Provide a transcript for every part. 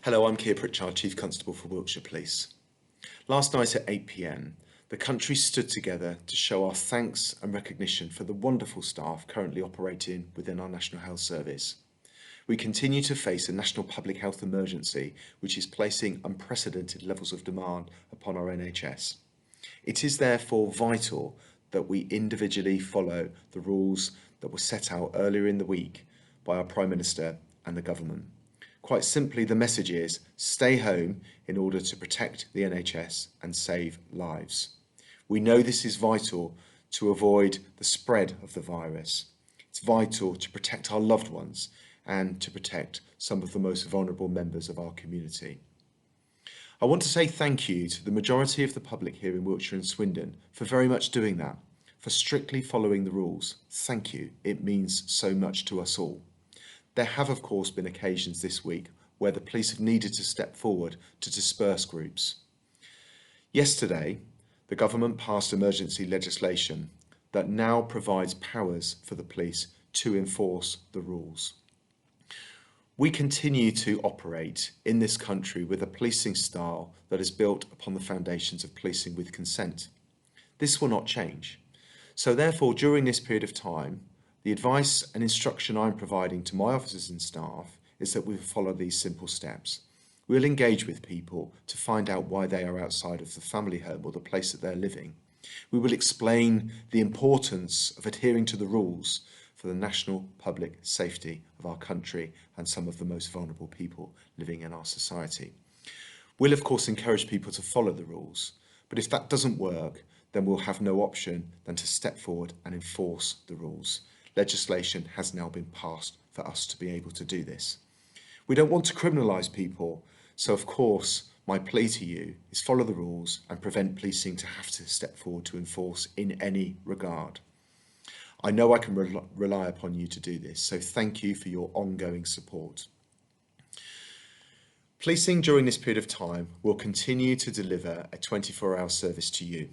Hello, I'm Kier, Pritchard, Chief Constable for Wiltshire Police. Last night at 8 p.m, the country stood together to show our thanks and recognition for the wonderful staff currently operating within our National Health Service. We continue to face a national public health emergency which is placing unprecedented levels of demand upon our NHS. It is therefore vital that we individually follow the rules that were set out earlier in the week by our Prime Minister and the government. Quite simply, the message is stay home in order to protect the NHS and save lives. We know this is vital to avoid the spread of the virus. It's vital to protect our loved ones and to protect some of the most vulnerable members of our community. I want to say thank you to the majority of the public here in Wiltshire and Swindon for very much doing that, for strictly following the rules. Thank you. It means so much to us all. There have, of course, been occasions this week where the police have needed to step forward to disperse groups. Yesterday, the government passed emergency legislation that now provides powers for the police to enforce the rules. We continue to operate in this country with a policing style that is built upon the foundations of policing with consent. This will not change. So therefore, during this period of time, the advice and instruction I'm providing to my officers and staff is that we will follow these simple steps. We'll engage with people to find out why they are outside of the family home or the place that they're living. We will explain the importance of adhering to the rules for the national public safety of our country and some of the most vulnerable people living in our society. We'll of course encourage people to follow the rules, but if that doesn't work, then we'll have no option than to step forward and enforce the rules. Legislation has now been passed for us to be able to do this. We don't want to criminalise people, so of course my plea to you is follow the rules and prevent policing to have to step forward to enforce in any regard. I know I can rely upon you to do this, so thank you for your ongoing support. Policing during this period of time will continue to deliver a 24-hour service to you.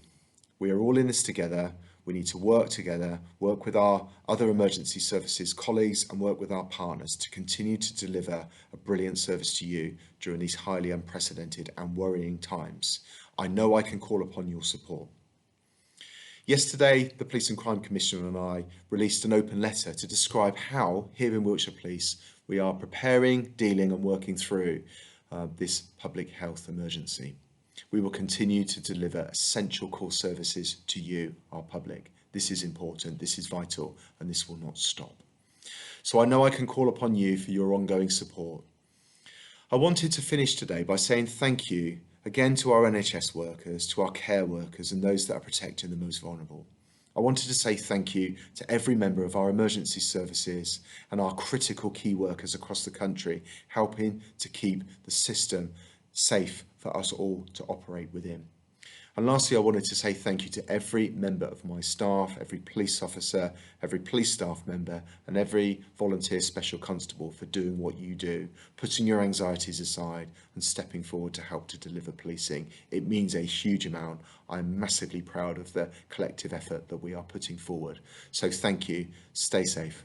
We are all in this together. We need to work together, work with our other emergency services colleagues and work with our partners to continue to deliver a brilliant service to you during these highly unprecedented and worrying times. I know I can call upon your support. Yesterday, the Police and Crime Commissioner and I released an open letter to describe how, here in Wiltshire Police, we are preparing, dealing and working through this public health emergency. We will continue to deliver essential core services to you, our public. This is important, this is vital, and this will not stop. So I know I can call upon you for your ongoing support. I wanted to finish today by saying thank you again to our NHS workers, to our care workers, and those that are protecting the most vulnerable. I wanted to say thank you to every member of our emergency services and our critical key workers across the country, helping to keep the system safe for us all to operate within. And lastly, I wanted to say thank you to every member of my staff, every police officer, every police staff member and every volunteer special constable for doing what you do, putting your anxieties aside and stepping forward to help to deliver policing. It means a huge amount. I'm massively proud of the collective effort that we are putting forward. So thank you, stay safe.